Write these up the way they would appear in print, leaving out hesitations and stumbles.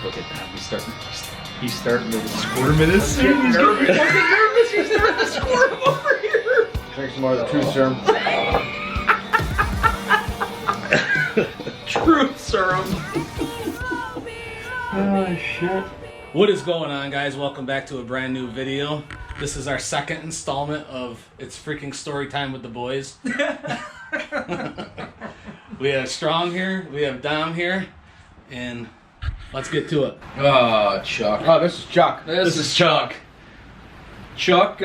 Look at that. He's starting to squirm in his seat. He's getting fucking nervous. He's starting to squirm over here. Drink some more of the truth serum. Truth serum. Oh shit. What is going on, guys? Welcome back to a brand new video. This is our second installment of It's Freaking Story Time with the Boys. We have Strong here, we have Dom here, and let's get to it. Oh, Chuck. Oh, this is Chuck. This is Chuck. Chuck,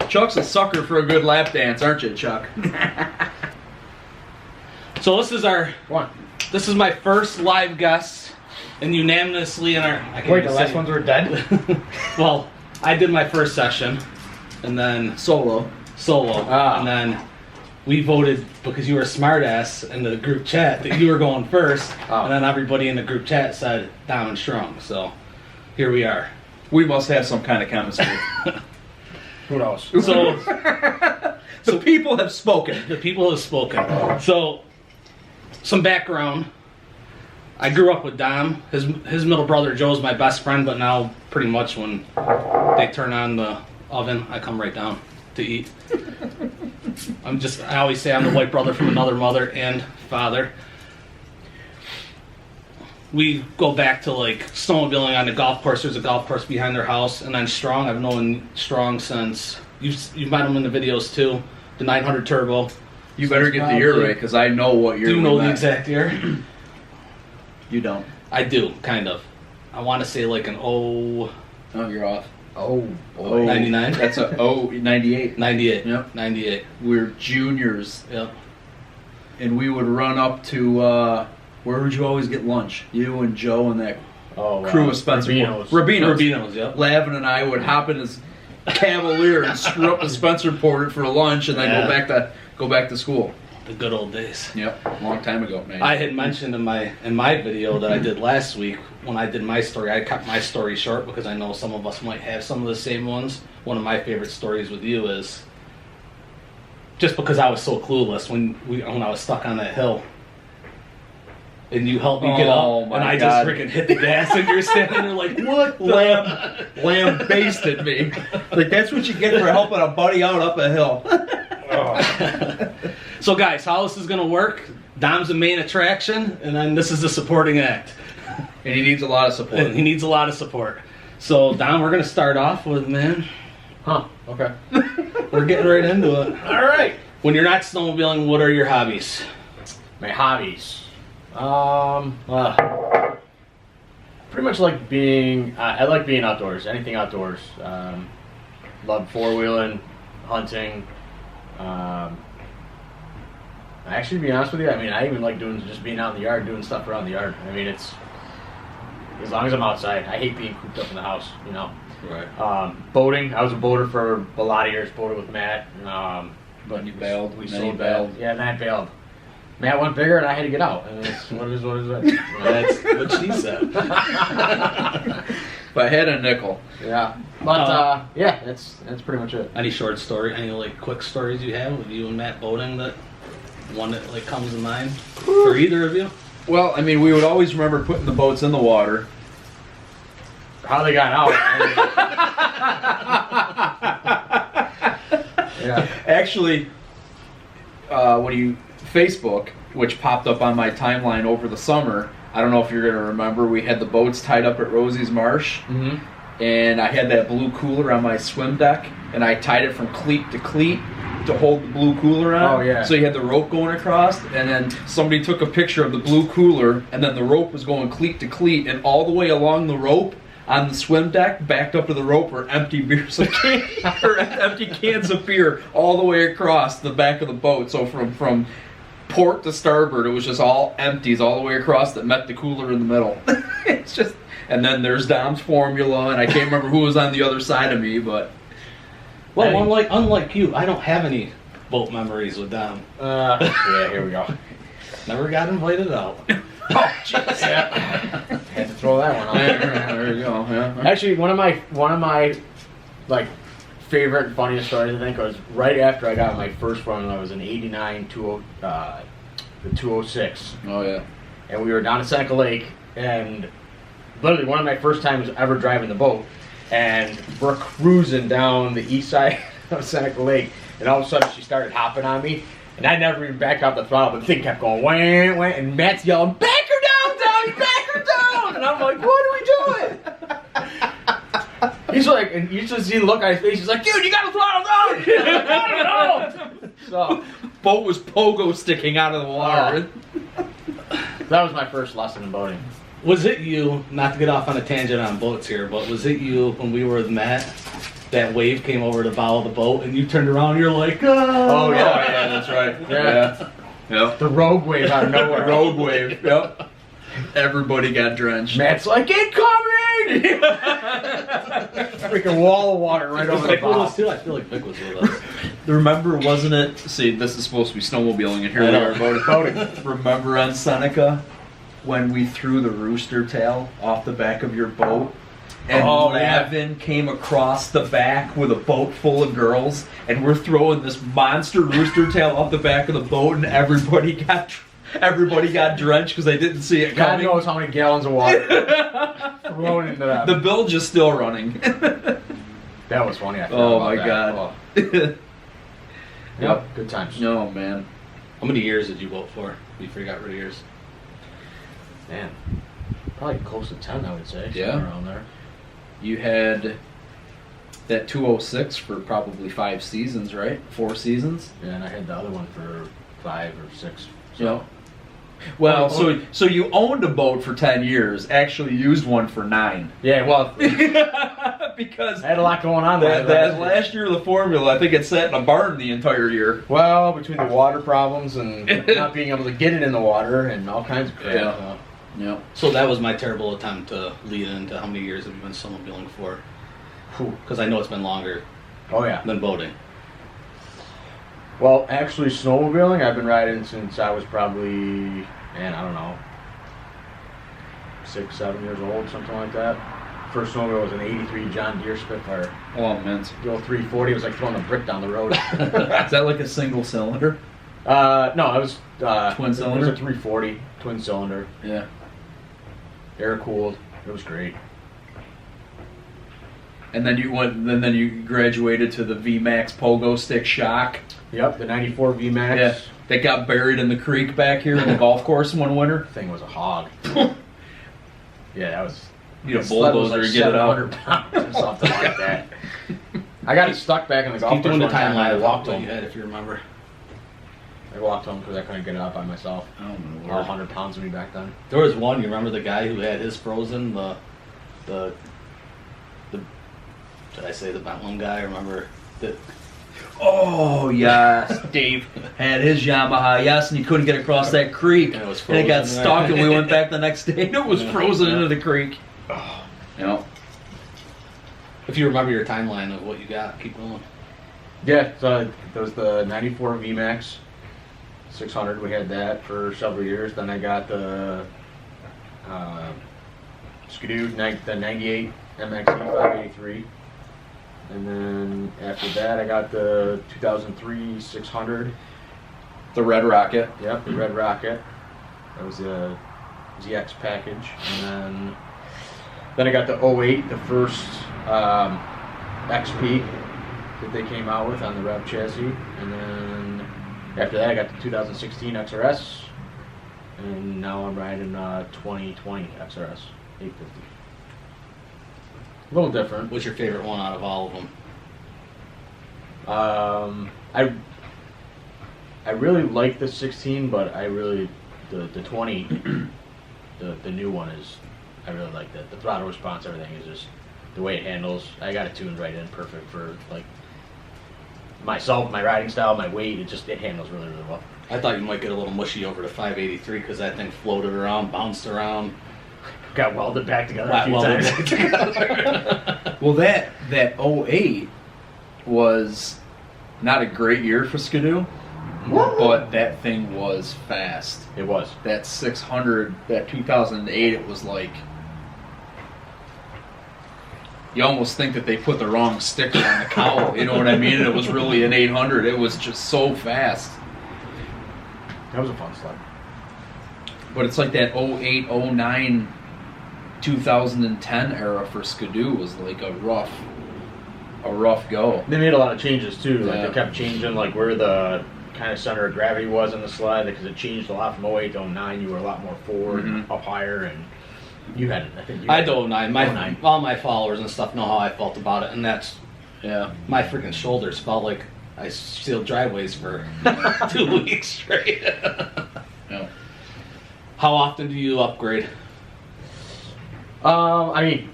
Chuck's a sucker for a good lap dance, aren't you, Chuck? So this is this is my first live guest, and unanimously in our... Wait, the last ones were dead? Well, I did my first session, and then... Solo. And then we voted, because you were a smartass in the group chat, that you were going first, and then everybody in the group chat said Dom and Strong, so here we are. We must have some kind of chemistry. Who knows? So the people have spoken. The people have spoken. So, some background. I grew up with Dom. His middle brother Joe's my best friend, but now pretty much when they turn on the oven, I come right down to eat. I always say I'm the white brother from another mother and father. We go back to like snowmobiling on the golf course. There's a golf course behind their house, and then Strong. I've known Strong since you've met him in the videos too. The 900 Turbo. You better get the year right, because I know what year. Do you know the exact year? You don't. I do, kind of. I want to say like an Oh, you're off. Oh, boy. 99? That's a 98. 98. Yep. 98. We're juniors. Yep. And we would run up to, where would you always get lunch? You and Joe and that crew of Spencer. Rubino's, yep. Lavin and I would hop in his Cavalier and screw up the Spencer Porter for lunch and then go back to school. The good old days. Yep, a long time ago, man. I had mentioned in my video that I did last week, when I did my story, I kept my story short because I know some of us might have some of the same ones. One of my favorite stories with you is just because I was so clueless when I was stuck on that hill. And you helped me get up, and I just freaking hit the gas, and you're standing there like, what the? Lamb basted me. Like, that's what you get for helping a buddy out up a hill. So guys, how this is going to work, Dom's the main attraction, and then this is the supporting act. And he needs a lot of support. And he needs a lot of support. So Dom, we're going to start off with, Okay. We're getting right into it. All right. When you're not snowmobiling, what are your hobbies? My hobbies. Pretty much like being. I like being outdoors. Anything outdoors. Love four-wheeling, hunting. Actually, to be honest with you, I mean, I even like just being out in the yard, doing stuff around the yard. I mean, it's as long as I'm outside. I hate being cooped up in the house, you know. Right. Boating. I was a boater for a lot of years. Boated with Matt. But you bailed. We sold bailed. Yeah, Matt bailed. Matt went bigger, and I had to get out. And it's, what is that? That's what she said. But I had a nickel. Yeah. But yeah, that's pretty much it. Any short story? Any like quick stories you have with you and Matt boating that one that like comes to mind for either of you? Well, I mean, we would always remember putting the boats in the water. How they got out? Yeah. Actually, when you Facebook, which popped up on my timeline over the summer, I don't know if you're going to remember, we had the boats tied up at Rosie's Marsh, and I had that blue cooler on my swim deck, and I tied it from cleat to cleat to hold the blue cooler on. Oh, yeah. So you had the rope going across, and then somebody took a picture of the blue cooler, and then the rope was going cleat to cleat, and all the way along the rope on the swim deck, backed up to the rope, were empty beers or empty cans of beer all the way across the back of the boat. So from port to starboard, it was just all empties all the way across that met the cooler in the middle. It's just, and then there's Dom's formula, and I can't remember who was on the other side of me, but. Well, unlike you, I don't have any boat memories with Dom. Yeah, here we go. Never got invited out. Oh, jeez. Yeah. Had to throw that one out. There you go. Yeah. Actually, one of my like favorite and funniest stories, I think, was right after I got my first run. I was in '89, the 206. Oh yeah. And we were down at Seneca Lake, and literally one of my first times ever driving the boat, and we're cruising down the east side of Seneca Lake, and all of a sudden she started hopping on me, and I never even backed off the throttle, but the thing kept going, wah, wah, and Matt's yelling, back her down, Downey, back her down, and I'm like, what are we doing? He's like, and you just see the look on his face, he's like, dude, you gotta throttle down! I don't know. So, Boat was pogo sticking out of the water. that was my first lesson in boating. Was it you, not to get off on a tangent on boats here, but was it you when we were with Matt, that wave came over the bow of the boat and you turned around and you're like, oh, yeah, that's right. Yeah. Yep. The rogue wave out of nowhere. Rogue wave. Yep. Everybody got drenched. Matt's like, incoming! Freaking wall of water right over the Vic bow. was too. I feel like Vic was with us. Remember, wasn't it? See, this is supposed to be snowmobiling, and here we are boating. Remember on Seneca when we threw the rooster tail off the back of your boat? And Lavin came across the back with a boat full of girls, and we're throwing this monster rooster tail off the back of the boat, and everybody got drenched because they didn't see it God coming. knows how many gallons of water thrown into that. The bilge is still running. That was funny. I forgot Oh about my that. god. Oh. Yep, good times. No, man. How many years did you boat for before you got rid of yours? Man, probably close to 10, I would say. Yeah. Somewhere around there. You had that 206 for probably 5 seasons, right? 4 seasons? Yeah, and I had the other one for 5 or 6. Yeah. Well, so you owned a boat for 10 years, actually used one for 9. Yeah, well, Because I had a lot going on there. that last year of the formula, I think it sat in a barn the entire year. Well, between the water problems and not being able to get it in the water and all kinds of crap. Yeah. Yeah. So that was my terrible attempt to lead into how many years have you been snowmobiling for? Because I know it's been longer Oh, yeah. than boating. Well, actually, snowmobiling, I've been riding since I was probably, man, I don't know, 6, 7 years old, something like that. First snowmobile was an 83 John Deere Spitfire. Oh, man. The old 340 was like throwing a brick down the road. Is that like a single cylinder? No, it was Twin cylinder? It was a 340 twin cylinder, Yeah. air cooled. It was great. And then then you graduated to the VMAX Pogo Stick Shock. Yep, the 94 VMAX. Yeah. That got buried in the creek back here in the golf course one winter. Thing was a hog. Yeah, that was. You need a the sled was bulldozer like to get it out. 700 pounds or something like that. I got it stuck back in the golf Keep course doing the one time. timeline I of walked what you home. had, if you remember. I walked home because I couldn't get it out by myself. Oh, my All Lord. 100 pounds of me back then. There was one, you remember the guy who had his frozen, the did I say the Bentley guy? Remember that? Oh, yes. Dave had his Yamaha, yes, and he couldn't get across that creek. And it was And it got frozen, stuck, right? and we went back the next day, and it was frozen into the creek. Oh. Yeah. If you remember your timeline of what you got, keep going. Yeah, so there was the 94 VMAX 600. We had that for several years. Then I got the Skidoo, the 98 MXE 583. And then after that, I got the 2003 600. The Red Rocket. Yep, the Red Rocket. That was the ZX package. And then I got the 08, the first XP that they came out with on the Rev chassis. And then after that, I got the 2016 XRS. And now I'm riding 2020 XRS 850. A little different. What's your favorite one out of all of them? I really like the 16, but I really the 20, the new one is. I really like that. The throttle response, everything is just the way it handles. I got it tuned right in, perfect for like myself, my riding style, my weight. It handles really, really well. I thought you might get a little mushy over the 583 because that thing floated around, bounced around. Got welded back together a few times. Well, that 08 was not a great year for Skidoo, but that thing was fast. It was. That 600, that 2008, it was like, you almost think that they put the wrong sticker on the cowl, you know what I mean? And it was really an 800. It was just so fast. That was a fun sled. But it's like that 08, 09 2010 era for Skidoo was like a rough go. They made a lot of changes too. Like Yeah. they kept changing like where the kind of center of gravity was in the sled, because it changed a lot from 08 to 09. You were a lot more forward, Mhm. up higher, and you had, I think you I had don't know. 09. All my followers and stuff know how I felt about it, and that's Yeah. my freaking shoulders felt like I sealed driveways for 2 weeks straight. Yeah. How often do you upgrade? I mean,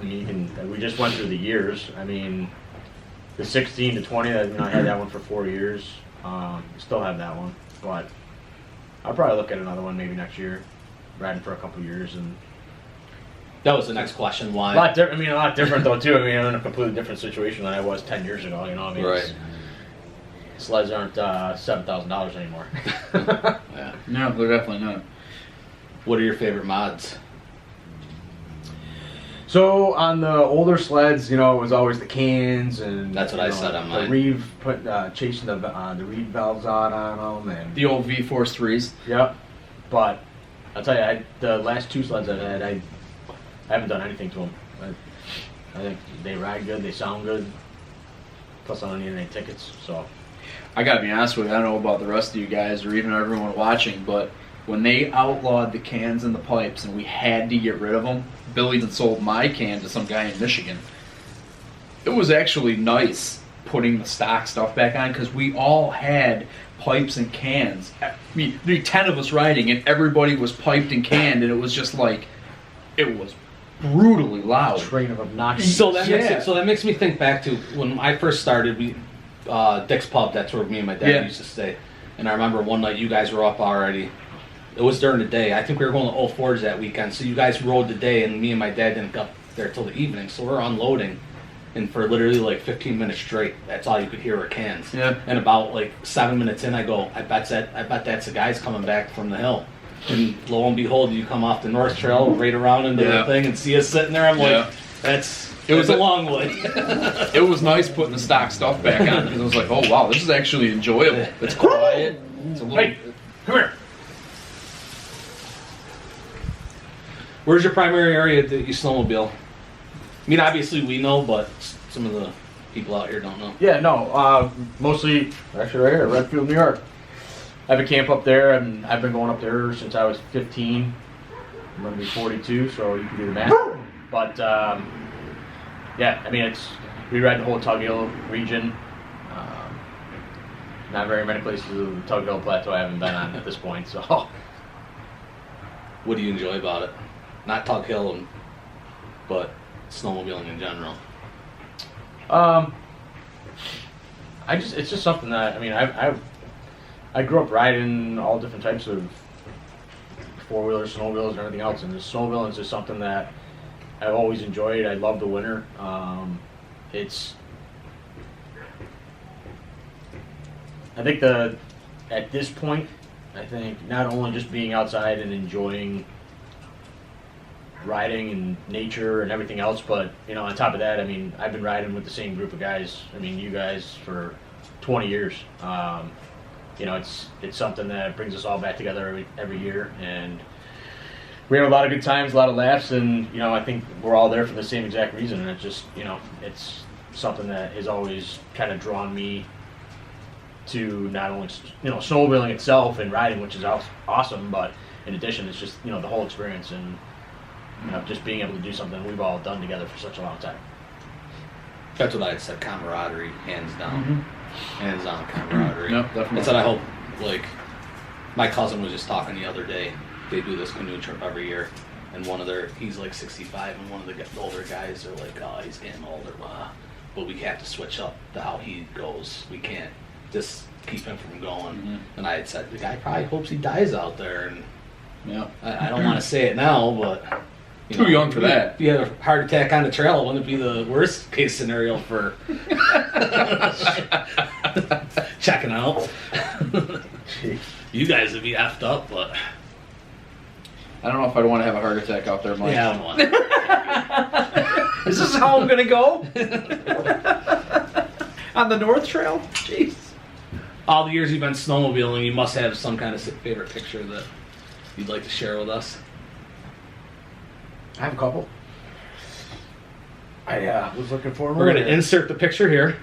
you can. We just went through the years. I mean, the 16 to 20. I had that one for 4 years. Still have that one, but I'll probably look at another one maybe next year. Riding for a couple years, and That was the next question. Why? a lot different though too. I mean, I'm in a completely different situation than I was 10 years ago. You know, what I mean, Right. sleds aren't $7,000 anymore. Yeah. No, they're definitely not. What are your favorite mods? So on the older sleds, you know, it was always the cans, and That's what I said on mine. The reed chasing the reed valves out on them, and The old V-Force 3s. yep. But I'll tell you, the last 2 sleds I've had, I haven't done anything to them. I think they ride good, they sound good. Plus, I don't need any tickets, so. I gotta be honest with you, I don't know about the rest of you guys or even everyone watching, but when they outlawed the cans and the pipes and we had to get rid of them, Billy had sold my can to some guy in Michigan. It was actually nice putting the stock stuff back on because we all had pipes and cans. I mean, there'd be 10 of us riding and everybody was piped and canned, and it was just like, it was brutally loud. Train of obnoxious. So that Yeah. makes me think back to when I first started. Dick's Pub. That's where me and my dad Yeah. used to stay. And I remember one night you guys were up already. It was during the day. I think we were going to Old Forge that weekend. So you guys rode the day, and me and my dad didn't get up there till the evening. So we're unloading, and for literally like 15 minutes straight, that's all you could hear were cans. Yeah. And about like 7 minutes in, I go, I bet that's the guys coming back from the hill. And lo and behold, you come off the North Trail, right around into Yeah. the thing, and see us sitting there. I'm Yeah. like, it was was a a- long way. It was nice putting the stock stuff back on because I was like, oh wow, this is actually enjoyable. It's quiet. It's a little. Hey, come here. Where's your primary area that you snowmobile? I mean, obviously we know, but some of the people out here don't know. Yeah, no, mostly actually right here, Redfield, New York. I have a camp up there, and I've been going up there since I was 15. I'm going to be 42, so you can do the math. But yeah, I mean, we ride the whole Tug Hill region. Not very many places of the Tug Hill Plateau I haven't been on at this point. So What do you enjoy about it? Not Tug Hill, but snowmobiling in general. it's just something that, I mean, I grew up riding all different types of four-wheelers, snowmobiles, and everything else, and the snowmobiling is just something that I've always enjoyed. I love the winter. I think at this point, I think not only just being outside and enjoying riding and nature and everything else, but on top of that, I mean, I've been riding with the same group of guys. I mean, you guys for 20 years. It's something that brings us all back together every year, and we have a lot of good times, a lot of laughs, and I think we're all there for the same exact reason. And it's just it's something that has always kind of drawn me to not only snowmobiling itself and riding, which is awesome, but in addition, it's just the whole experience and just being able to do something we've all done together for such a long time. That's what I had said. Camaraderie, hands down. Mm-hmm. Hands down camaraderie. Yep, definitely. That's what I hope. Like, my cousin was just talking the other day. They do this canoe trip every year, and he's like 65, and one of the older guys are like, oh, he's getting older, but we have to switch up to how he goes. We can't just keep him from going. Mhm. And I had said, the guy probably hopes he dies out there, and Yeah. I don't want to say it now, but Too young for that. If you had a heart attack on the trail, wouldn't it be the worst case scenario for checking out? You guys would be effed up, but I don't know if I'd want to have a heart attack out there, Mike. yeah, I don't want it. Is this how I'm gonna go? On the North Trail? Jeez. All the years you've been snowmobiling, you must have some kind of favorite picture that you'd like to share with us. I have a couple. I was looking for them. We're going to insert the picture here.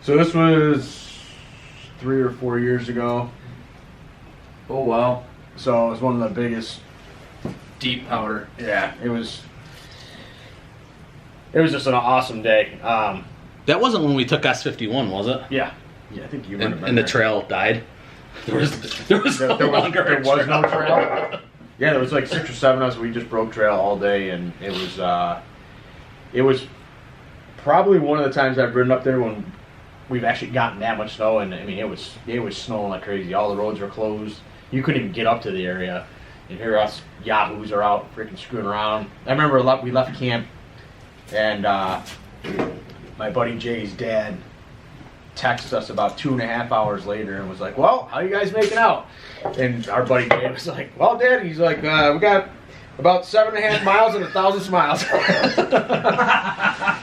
So this was 3 or 4 years ago. Oh wow. So it was one of the biggest. Deep powder. Yeah, it was just an awesome day. That wasn't when we took S51, was it? Yeah, I think you remember. And the trail died. There was there was no trail. Yeah, there was like 6 or 7 of us. We just broke trail all day, and it was probably one of the times I've ridden up there when we've actually gotten that much snow. And I mean, it was snowing like crazy. All the roads were closed. You couldn't even get up to the area. And here us yahoos are out freaking screwing around. I remember we left camp, and my buddy Jay's dad texted us about 2.5 hours later and was like, "Well, how you guys making out?" And our buddy Jay was like, "Well, Dad," he's like, "we got about 7.5 miles and 1,000 smiles."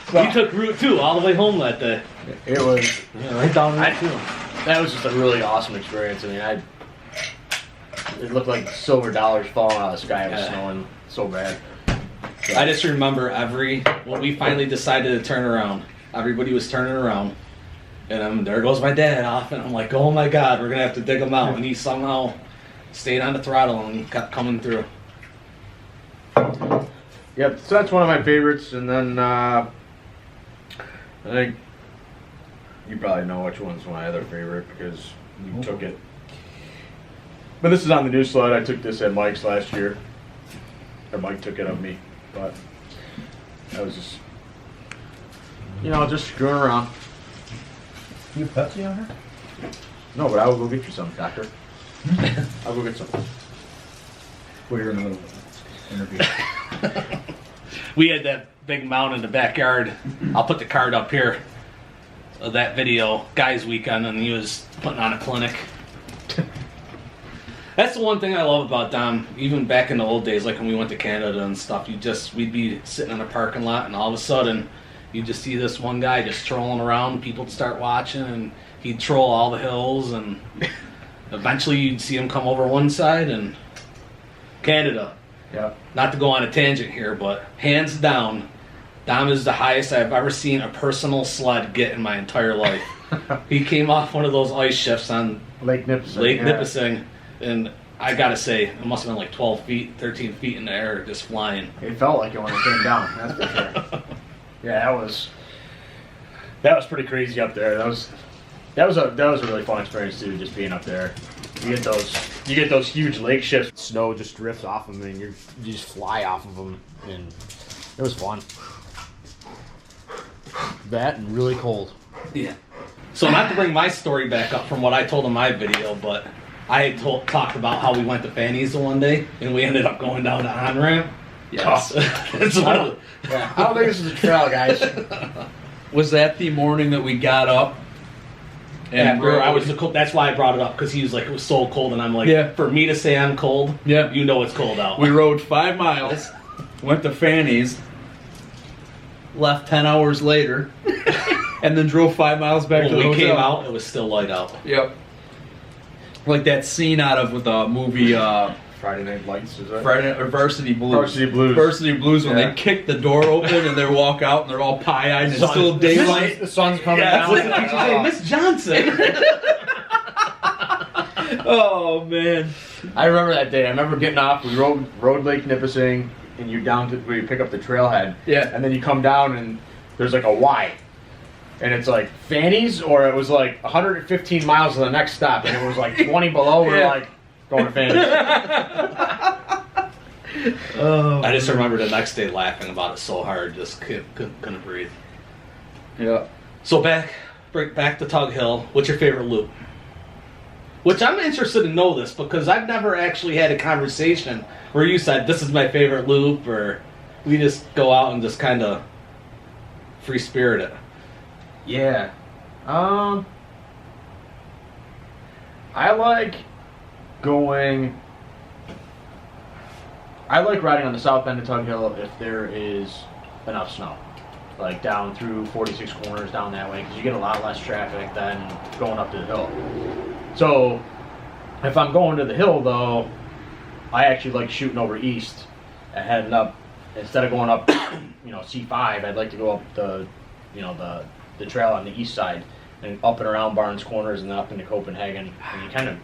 So, you took Route 2 all the way home that day. It was right down Route 2. That was just a really awesome experience. I mean, it looked like silver dollars falling out of the sky. It was snowing so bad. So. I just remember when we finally decided to turn around, everybody was turning around, and there goes my dad off, and I'm like, oh my God, we're gonna have to dig him out, and he somehow stayed on the throttle and kept coming through. Yep, so that's one of my favorites, and then I think you probably know which one's my other favorite because you took it. But this is on the new sled. I took this at Mike's last year. Or Mike took it of me. But I was just, just screwing around. You have Pepsi on her? No, but I will go get you some, doctor. I'll go get some. Well, you're in the middle of the interview. We had that big mound in the backyard. I'll put the card up here of that video, Guys Weekend, and he was putting on a clinic. That's the one thing I love about Dom. Even back in the old days, like when we went to Canada and stuff, we'd be sitting in a parking lot, and all of a sudden, you just see this one guy just trolling around. People would start watching, and he'd troll all the hills, and eventually you'd see him come over one side, and Canada. Yeah. Not to go on a tangent here, but hands down, Dom is the highest I've ever seen a personal sled get in my entire life. He came off one of those ice shifts on Lake Nipissing. And I gotta say, it must have been like 12 feet, 13 feet in the air, just flying. It felt like it when it came down, that's for sure. Yeah, that was pretty crazy up there. That was a really fun experience too, just being up there. You get those huge lake shifts. Snow just drifts off them, and you just fly off of them, and it was fun. That and really cold. Yeah. So not to bring my story back up from what I told in my video, but I talked about how we went to Fanny's the one day, and we ended up going down the on-ramp. Yes. I don't think this is a trail, guys. Was that the morning that we got up? And that's why I brought it up, because he was like, it was so cold, and I'm like, for me to say I'm cold, you know it's cold out. We rode 5 miles, went to Fanny's, left 10 hours later, and then drove 5 miles back to the hotel. When we came out, it was still light out. Yep. Like that scene out of the movie Friday Night Lights, is that? Varsity Blues. Varsity Blues, when they kick the door open and they walk out and they're all pie-eyed and it's still daylight. The sun's coming down. What did you say, Miss Johnson? Oh, man. I remember that day. I remember getting off. We rode Lake Nipissing, and you're down to where you pick up the trailhead. Yeah. And then you come down, and there's like a Y. And it's like Fanny's, or it was like 115 miles to the next stop, and it was like 20 below. We're like going to Fanny's. I just remember the next day laughing about it so hard, just couldn't breathe. Yeah. So back to Tug Hill. What's your favorite loop? Which I'm interested to know this, because I've never actually had a conversation where you said this is my favorite loop, or we just go out and just kind of free spirit it. Yeah. I like riding on the south end of Tug Hill if there is enough snow. Like down through 46 corners down that way, because you get a lot less traffic than going up to the hill. So If I'm going to the hill, though, I actually like shooting over east and heading up. Instead of going up, C5, I'd like to go up the trail on the east side and up and around Barnes Corners and then up into Copenhagen. And you kind of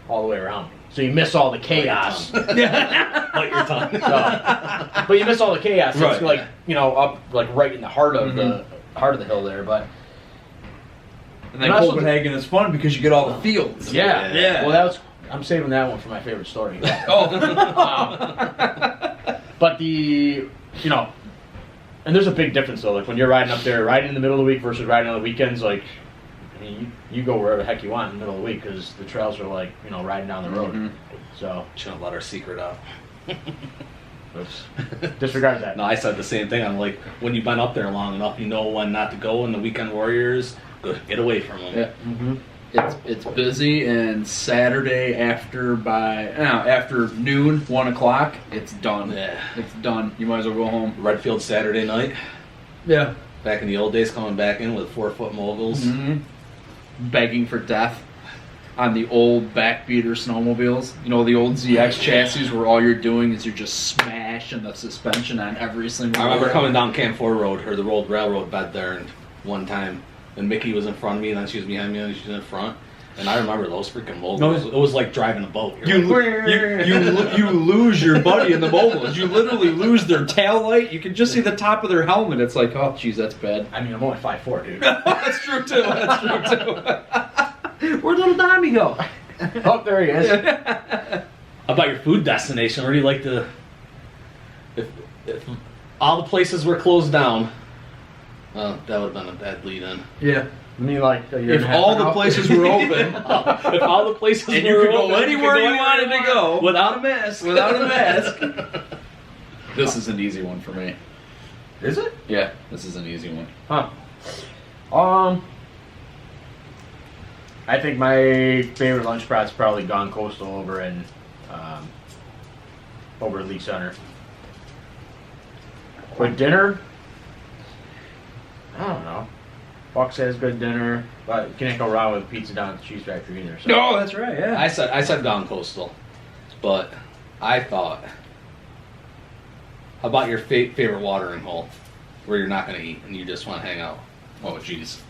all the way around. So you miss all the chaos. Bite your tongue. But you miss all the chaos. Right. It's like, up like right in the heart of the hill there. But And then Copenhagen is fun because you get all the fields. yeah. Well, I'm saving that one for my favorite story. But and there's a big difference though. Like when you're riding up there, riding in the middle of the week versus riding on the weekends. Like, you go wherever the heck you want in the middle of the week because the trails are like, riding down the road. Mm-hmm. So Shouldn't let our secret out. oops. Disregard that. No, I said the same thing. I'm like, when you've been up there long enough, you know when not to go. And the weekend warriors, get away from them. Yeah. Mm-hmm. It's busy, and Saturday after noon, 1 o'clock, it's done. Yeah. It's done. You might as well go home. Redfield Saturday night. Yeah. Back in the old days, coming back in with 4-foot moguls. Mm-hmm. Begging for death on the old backbeater snowmobiles. The old ZX chassis where all you're doing is you're just smashing the suspension on every single I remember one. coming down Camp 4 Road, or the old railroad bed there, and one time, and Mickey was in front of me, and then she was behind me, and she was in front. And I remember those freaking moguls. It was like driving a boat. You lose your buddy in the moguls. You literally lose their tail light. You can just see the top of their helmet. It's like, oh, geez, that's bad. I mean, I'm only 5'4", dude. That's true too. Where'd little Tommy go? Oh, there he is. How about your food destination? Where do you like to... If all the places were closed down, well, that would have been a bad lead-in. Yeah. I mean, like If all the places were open, If all the places and were you could go open, anywhere you wanted to go without a mask. This is an easy one for me. Is it? Yeah, this is an easy one. Huh. I think my favorite lunch spot's probably Gone Coastal over in over at Lee Center. But dinner, I don't know. Bucks has good dinner, but you can't go wrong with pizza down at the Cheese Factory either. So. No, that's right. Yeah. I said Gone Coastal, but I thought, how about your favorite watering hole where you're not going to eat and you just want to hang out? Oh, jeez.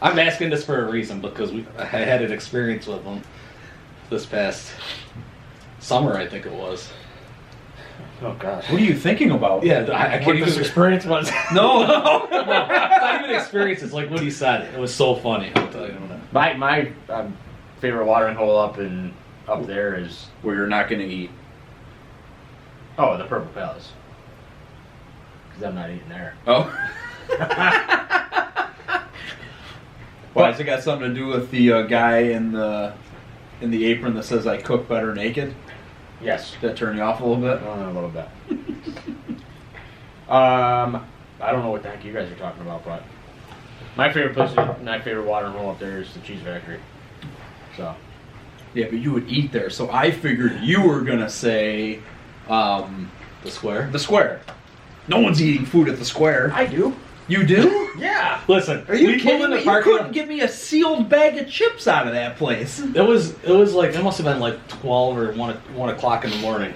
I'm asking this for a reason because I had an experience with them this past summer, I think it was. Oh gosh. What are you thinking about? Yeah, I can't even experience was. No. It's not even experience. It's like what he said. It was so funny. I'll tell you. My favorite watering hole up there is Where you're not going to eat. the Purple Palace. Because I'm not eating there. Oh. Why has it got something to do with the guy in the apron that says "I cook better naked"? Yes. Did that turn you off a little bit? A little bit. I don't know what the heck you guys are talking about, but my favorite watering hole up there is the Cheese Factory. So. Yeah, but you would eat there, so I figured you were gonna say The Square. the Square. No one's eating food at the Square. I do. You do? Yeah. Listen, Are you we pulled kidding in the me? You parking couldn't lot. get me a sealed bag of chips out of that place. It was like it must have been like 12 or 1 o'clock in the morning.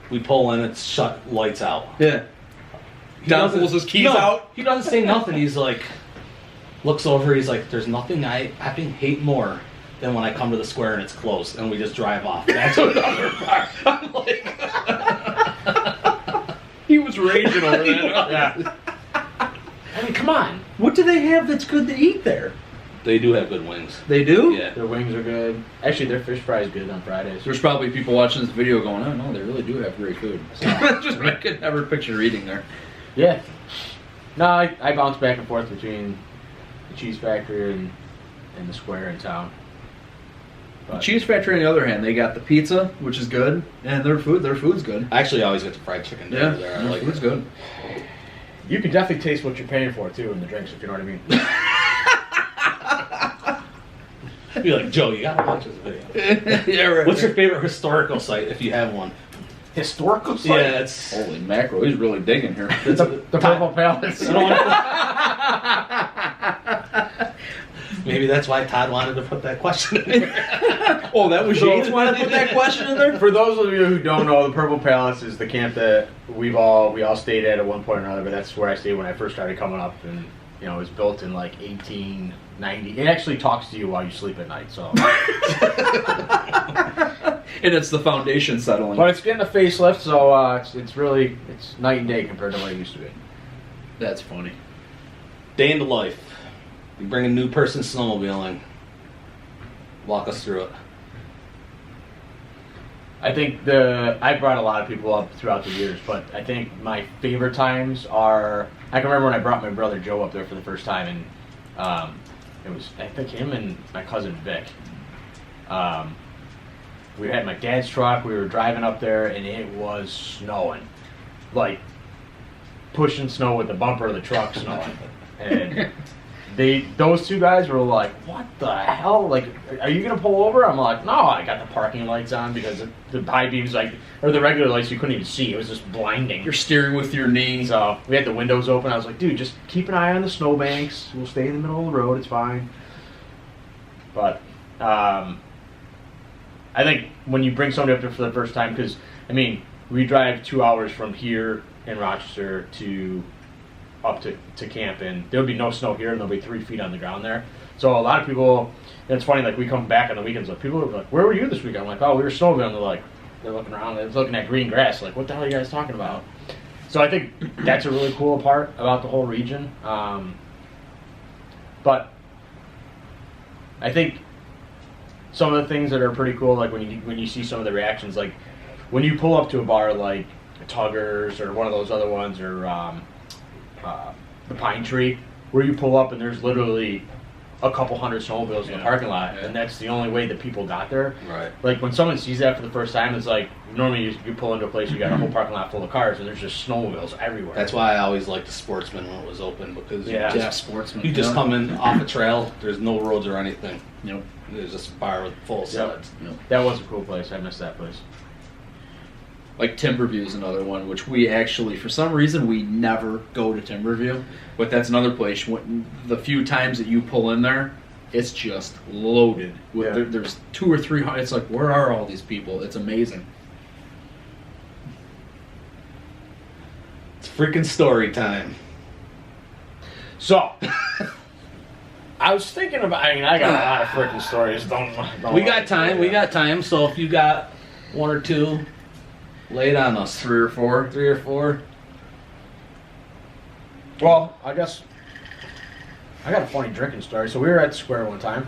We pull in, it's shut, lights out. Yeah. Don doesn't- pulls his keys no, out. He doesn't say nothing. He's like, looks over. He's like, "There's nothing I hate more than when I come to the Square and it's closed," and we just drive off. That's another bar. I'm like, He was raging over that. Yeah. I mean, come on. What do they have that's good to eat there? they do have good wings. They do? Yeah. Their wings are good. Actually, their fish fry is good on Fridays. There's probably people watching this video going, oh no, they really do have great food. Just I could never picture eating there. Yeah. No, I bounce back and forth between the Cheese Factory and the Square in town. The Cheese Factory, on the other hand, they got the pizza, which is good, and their food's good. I actually always get the fried chicken dinner there. I their like food's it. good. You can definitely taste what you're paying for too in the drinks, if you know what I mean. Be like, Joe, you gotta watch this video. Yeah, right. What's your favorite historical site if you have one? Historical site? Yeah, it's. Holy mackerel, he's really digging here. The Purple Palace. I don't want Maybe that's why Todd wanted to put that question in there. Oh, that was Yates wanted to put that question in there? For those of you who don't know, the Purple Palace is the camp that we all stayed at one point or another, but that's where I stayed when I first started coming up, and it was built in like 1890. It actually talks to you while you sleep at night, so. And it's the foundation settling. But it's getting a facelift, so it's night and day compared to what it used to be. That's funny. Day in the life. You bring a new person snowmobiling. Walk us through it. I think I brought a lot of people up throughout the years, but I think my favorite times are, I can remember when I brought my brother Joe up there for the first time, and it was, I think, him and my cousin Vic. We had my dad's truck, we were driving up there, and it was snowing. Like, pushing snow with the bumper of the truck snowing. And those two guys were like, what the hell? Like, are you going to pull over? I'm like, no, I got the parking lights on because the high beams, or the regular lights you couldn't even see. It was just blinding. You're steering with your knee. So we had the windows open. I was like, dude, just keep an eye on the snowbanks. We'll stay in the middle of the road. It's fine. But I think when you bring somebody up there for the first time, because, I mean, we drive 2 hours from here in Rochester up to camp, and there'll be no snow here, and there'll be 3 feet on the ground there. So a lot of people, and it's funny, like, we come back on the weekends, like, people are like, where were you this week? I'm like, oh, we were snowmobiling. They're looking around, they're looking at green grass, like, what the hell are you guys talking about? So I think that's a really cool part about the whole region. But I think some of the things that are pretty cool, like when you see some of the reactions, like when you pull up to a bar like Tuggers or one of those other ones, or the Pine Tree, where you pull up and there's literally a couple hundred snowmobiles in the parking lot, and that's the only way that people got there. Right. Like when someone sees that for the first time, it's like normally you pull into a place, you got a whole parking lot full of cars, and there's just snowmobiles everywhere. That's why I always liked the Sportsman when it was open, because Sportsman. you just come in off a trail. There's no roads or anything. Yep. There's just a bar with full sides. Yep. That was a cool place. I missed that place. Like Timberview is another one, which we actually, for some reason, we never go to Timberview. But that's another place. The few times that you pull in there, it's just loaded. There's 200 or 300. It's like, where are all these people? It's amazing. It's freaking story time. So, I was thinking about, I got a lot of freaking stories. We got time. We got time. So if you got one or two, lay it on us. 3 or 4. 3 or 4. Well, I guess I got a funny drinking story. So we were at the Square one time,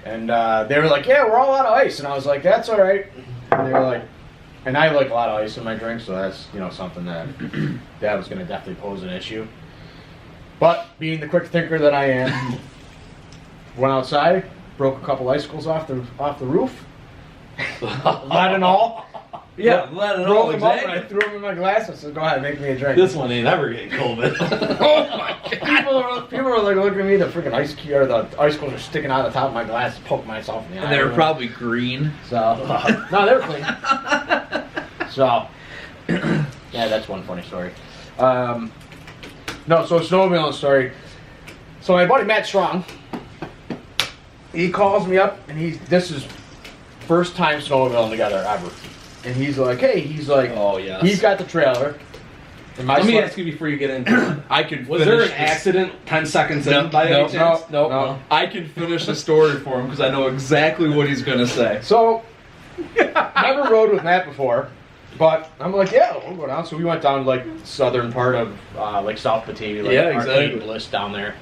and they were like, yeah, we're all out of ice. And I was like, that's all right. And they were like, and I like a lot of ice in my drink, so that's, something that was going to definitely pose an issue. But being the quick thinker that I am, went outside, broke a couple icicles off the roof, lead and all. Yeah, lead and rolled all, them up, exactly. and I threw them in my glass and said, go ahead, make me a drink. This one ain't ever getting COVID. Oh my God. People were like looking at me, the freaking ice cube, or the icicles are sticking out of the top of my glass, poking myself in the eye. And they were probably green. So, no, they were clean. So, yeah, that's one funny story. No, so snowmobiling story. So my buddy Matt Strong, he calls me up, and this is first time snowmobiling together ever. And he's like, Oh, yes. he's got the trailer. And Let me ask you before you get into it. Was there an accident 10 seconds in by any chance? No. I can finish the story for him because I know exactly what he's going to say. So, never rode with Matt before, but I'm like, yeah, we'll go down. So we went down to like southern part of like South Batavia, like Arcade Bliss down there.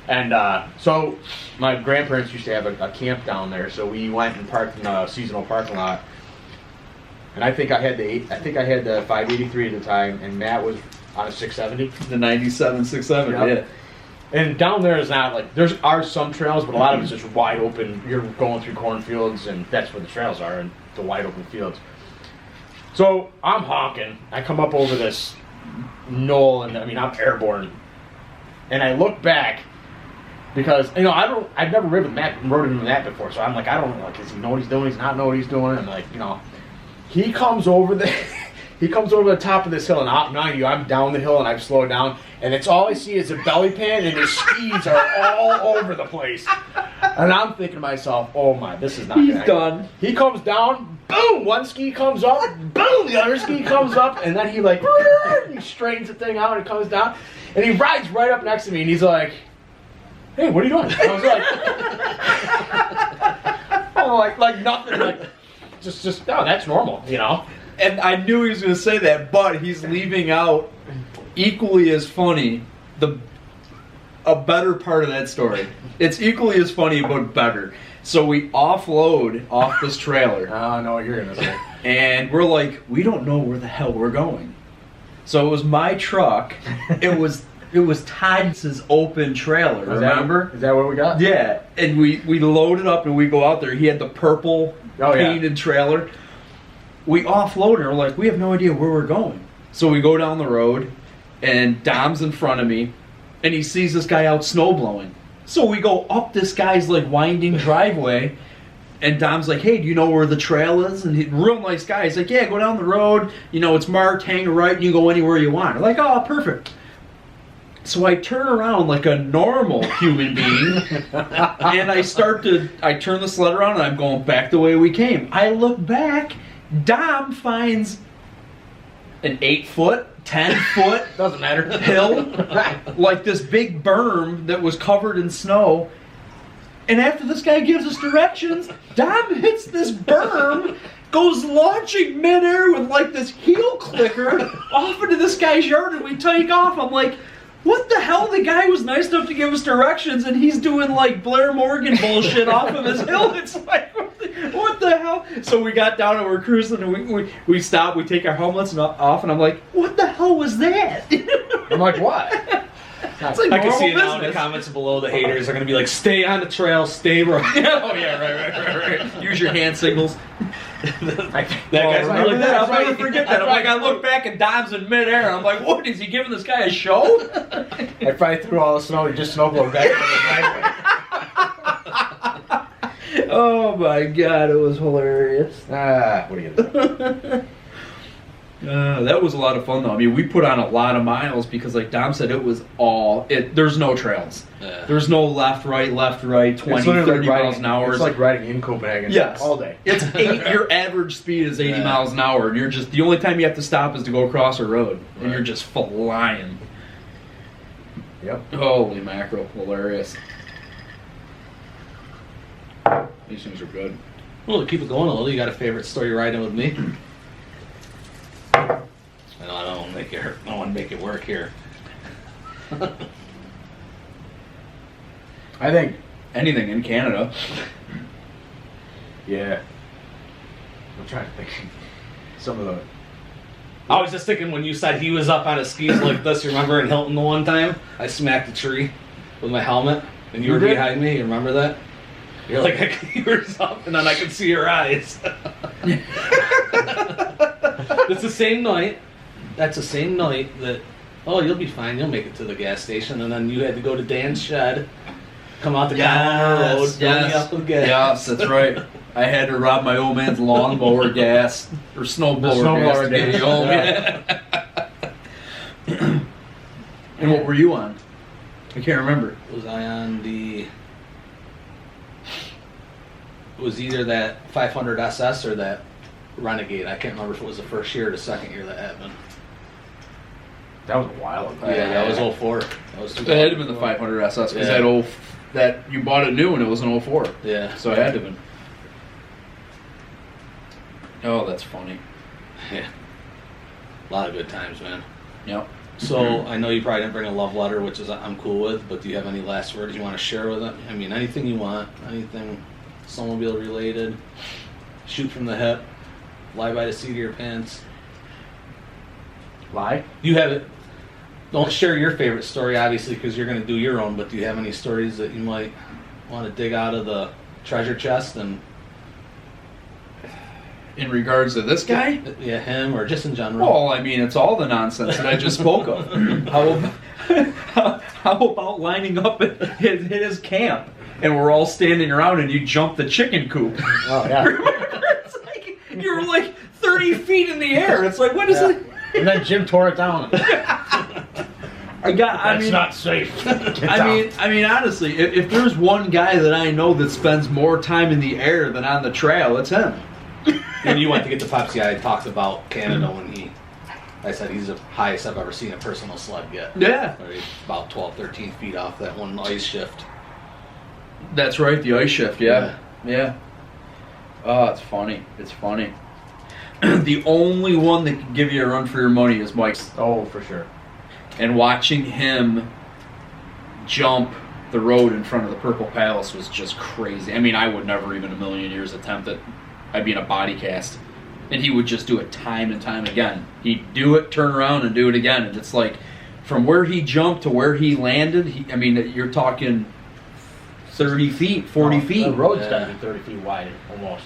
And so my grandparents used to have a camp down there, so we went and parked in a seasonal parking lot. And I think I had the 583 at the time, and Matt was on a 670. The 97 670, yeah. And down there is not like, there are some trails, but a lot of it's just wide open. You're going through cornfields, and that's where the trails are, and the wide open fields. So I'm honking. I come up over this knoll, and I'm airborne. And I look back because I've never rode with Matt before, so I'm like, I don't know, like, does he know what he's doing? He's not know what he's doing, and like, he comes over there. He comes over the top of this hill, and I'm down the hill, and I've slowed down, and it's all I see is a belly pan, and his skis are all over the place. And I'm thinking to myself, oh my, this is not He's gonna done. He comes down, boom, one ski comes up, boom, the other ski comes up, and then he like, he straightens the thing out and comes down, and he rides right up next to me, and he's like, hey, what are you doing? I was like, oh, like nothing, like, just, no, that's normal, you know? And I knew he was going to say that, but he's leaving out equally as funny a better part of that story. It's equally as funny, but better. So we offload off this trailer. I know what you're going to say. And we're like, we don't know where the hell we're going. So it was my truck. It was Todd's open trailer, remember? Is that what we got? Yeah. And we load it up and we go out there. He had the purple painted trailer. We offload and we're like, we have no idea where we're going. So we go down the road and Dom's in front of me and he sees this guy out snow blowing. So we go up this guy's like winding driveway and Dom's like, hey, do you know where the trail is? And he's real nice guy. He's like, yeah, go down the road. You know, it's marked, hang a right, and you go anywhere you want. I'm like, oh, perfect. So I turn around like a normal human being and I turn the sled around and I'm going back the way we came. I look back, Dom finds an 8-foot, 10-foot doesn't matter hill, like this big berm that was covered in snow. And after this guy gives us directions, Dom hits this berm, goes launching midair with like this heel clicker off into this guy's yard, and we take off. I'm like, what the hell? The guy was nice enough to give us directions, and he's doing like Blair Morgan bullshit off of his hill. It's like, what the hell? So we got down and we're cruising, and we stop, we take our helmets off, and I'm like, what the hell was that? I'm like, what? It's like I can see it business. now in the comments below. The haters are going to be like, stay on the trail, stay right. Oh yeah, right. Use your hand signals. That guy's I'll never forget that. I'm like, I look back and Dom's in midair. I'm like, what, is he giving this guy a show? I probably threw all the snow and just snowblowed back in the driveway. Oh my god, it was hilarious. What are you doing? That was a lot of fun though. I mean, we put on a lot of miles because, like Dom said, it was there's no trails. Yeah. There's no left, right, 20, 30 miles an hour. It's like riding in Copenhagen all day. It's your average speed is 80 miles an hour, and you're just, the only time you have to stop is to go across a road, and you're just flying. Yep. Holy mackerel, hilarious. These things are good. Well, to keep it going a little, you got a favorite story riding with me? I don't want to make it work here. I think, Anything in Canada. yeah. I'm trying to think. Some of the. I was just thinking when you said he was up on his skis like this, you remember in Hilton the one time? I smacked a tree with my helmet, and you were did? behind me. You remember that? You're like, I could hear yours up, and then I could see your eyes. It's the same night. That's the same night that, oh, you'll be fine. You'll make it to the gas station. And then you had to go to Dan's shed, come out the road, fill me up with gas. Yes, that's right. I had to rob my old man's lawnmower gas, or snowblower gas to get you home. Yeah. And what were you on? I can't remember. Was I on the... It was either that 500 SS or that Renegade. I can't remember if it was the first year or the second year that happened. That was a while ago. Yeah, that was 04. That was It had to have been the 500 SS because that you bought it new and it was an 04. Yeah. So it had to have been. Oh, that's funny. Yeah. A lot of good times, man. Yep. So I know you probably didn't bring a love letter, which is I'm cool with, but do you have any last words you want to share with them? I mean, anything you want, anything snowmobile related, shoot from the hip, lie by the seat of your pants. Lie? You have it. Don't share your favorite story, obviously, because you're going to do your own, but do you have any stories that you might want to dig out of the treasure chest and... In regards to this guy? Yeah, him, or just in general. Well, I mean, it's all the nonsense that I just spoke of. How about lining up at his camp and we're all standing around and you jump the chicken coop? Oh, yeah. It's like, you were like 30 feet feet in the air. It's like, what is it? And then Jim tore it down. That's not safe. I mean, honestly, if there's one guy that I know that spends more time in the air than on the trail, it's him. When you went to get the Pepsi, I talked about Canada when I said he's the highest I've ever seen a personal sled get. Yeah. He's about 12, 13 feet off that one ice shift. That's right, the ice shift, yeah. Oh, it's funny. It's funny. The only one that can give you a run for your money is Mike's. Oh, for sure. And watching him jump the road in front of the Purple Palace was just crazy. I mean, I would never even a million years attempt it. I'd be in a body cast. And he would just do it time and time again. He'd do it, turn around, and do it again. And it's like, from where he jumped to where he landed, you're talking 30 feet, 40 feet. The road's got to be 30 feet wide, almost.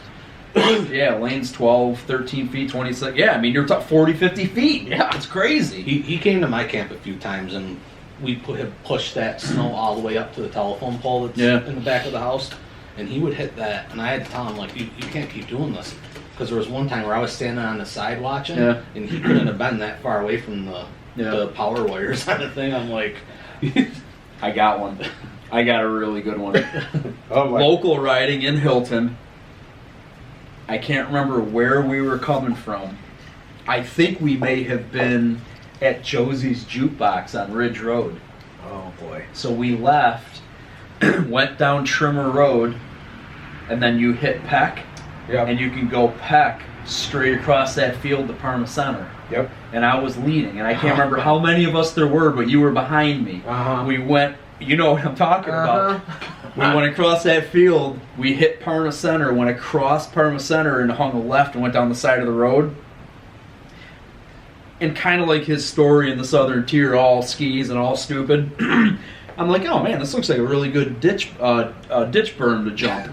Yeah, lane's 12, 13 feet, 26. Yeah, I mean, you're talking 40, 50 feet. Yeah, it's crazy. He came to my camp a few times, and we have pushed that snow all the way up to the telephone pole that's in the back of the house. And he would hit that, and I had to tell him, like, you can't keep doing this. Because there was one time where I was standing on the side watching, and he couldn't have been that far away from the power wires kind of thing. I'm like... I got one. I got a really good one. Local riding in Hilton. I can't remember where we were coming from. I think we may have been at Josie's Jukebox on Ridge Road. Oh, boy. So we left, went down Trimmer Road, and then you hit Peck, and you can go Peck straight across that field to Parma Center. Yep. And I was leading, and I can't remember how many of us there were, but you were behind me. We went, you know what I'm talking about. We went across that field, we hit Parma Center, went across Parma Center and hung a left and went down the side of the road. And kind of like his story in the Southern Tier, all skis and all stupid. I'm like, oh man, this looks like a really good ditch berm to jump.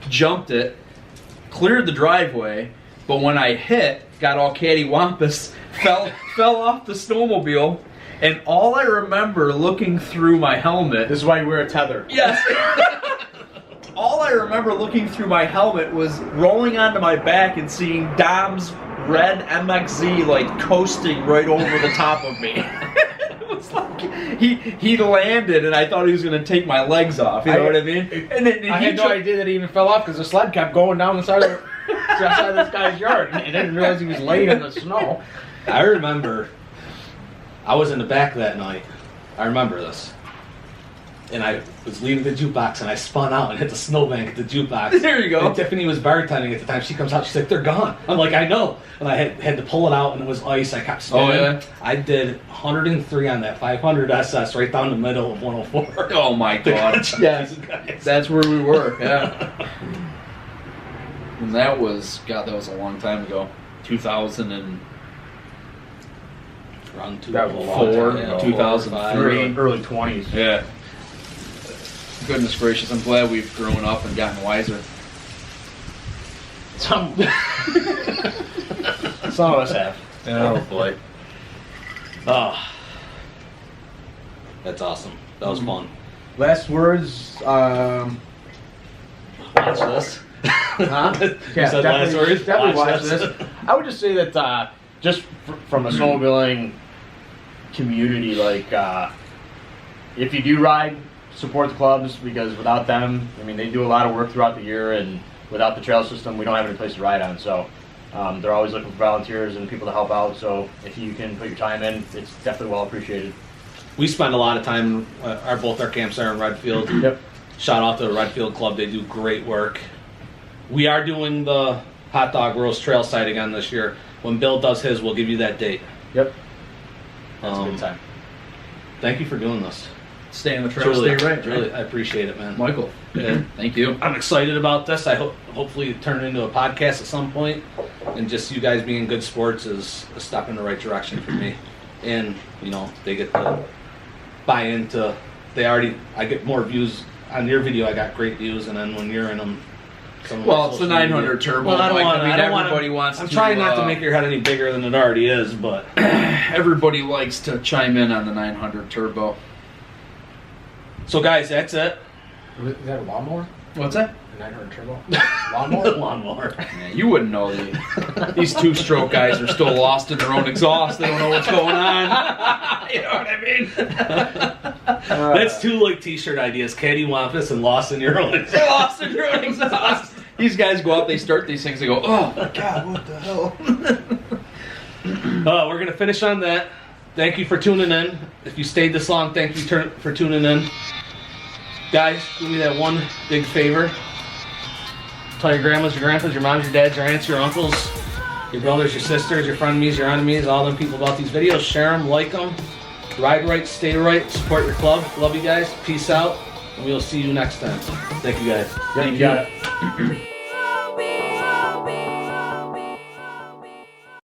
Jumped it, cleared the driveway, but when I hit, got all cattywampus, fell off the snowmobile. And all I remember looking through my helmet... This is why you wear a tether. Yes. All I remember looking through my helmet was rolling onto my back and seeing Dom's red MXZ like coasting right over the top of me. It was like he landed and I thought he was going to take my legs off. You know what I mean? And then I had no idea that he even fell off because the sled kept going down the side of this guy's yard. And I didn't realize he was laying in the snow. I remember... I was in the back that night. I remember this. And I was leaving the jukebox and I spun out and hit the snowbank at the jukebox. There you go. And Tiffany was bartending at the time. She comes out, she's like, they're gone. I'm like, I know. And I had to pull it out and it was ice. I kept spinning. Oh, yeah? I did 103 on that 500 SS right down the middle of 104. Oh my God. Yes. That's where we were, yeah. And that was a long time ago. 2000 and... Around that was a long 2004, time ago. 2003. Early 20s. Yeah. Goodness gracious, I'm glad we've grown up and gotten wiser. Some of us have. Oh boy. Oh. That's awesome. That was fun. Last words. Watch this. Huh? You said last words? Definitely watch this. I would just say that just from a snowmobiling community, like if you do ride, support the clubs, because without them, I mean, they do a lot of work throughout the year, and without the trail system, we don't have any place to ride on. So they're always looking for volunteers and people to help out. So if you can put your time in, it's definitely well appreciated. We spend a lot of time, both our camps are in Redfield. Yep. Shout out to the Redfield Club, they do great work. We are doing the hot dog roast trail site again this year. When Bill does his, we'll give you that date. Yep. That's a good time. Thank you for doing this. Stay on the trail, stay right. Really, I appreciate it, man. Michael, thank you. I'm excited about this. I hopefully turn it into a podcast at some point, and just you guys being good sports is a step in the right direction for me. And they get to buy into. I get more views on your video. I got great views, and then when you're in them. Well, it's the 900 turbo. Well, everybody wants. I'm trying not to make your head any bigger than it already is, but everybody likes to chime in on the 900 turbo. So, guys, that's it. Is that a lawnmower? What's that? A 900 turbo. Lawnmower? Lawnmower. Man, you wouldn't know. These two-stroke guys are still lost in their own exhaust. They don't know what's going on. You know what I mean? That's two like t-shirt ideas. Cattywampus and lost in your own exhaust. They're lost in their own exhaust. These guys go out, they start these things, they go, oh my God, what the hell? We're going to finish on that. Thank you for tuning in. If you stayed this long, thank you for tuning in. Guys, do me that one big favor. Tell your grandmas, your grandpas, your moms, your dads, your aunts, your uncles, your brothers, your sisters, your frenemies, your enemies, all them people about these videos. Share them, like them. Ride right, stay right, support your club. Love you guys. Peace out. And we'll see you next time. Thank you guys. You got it.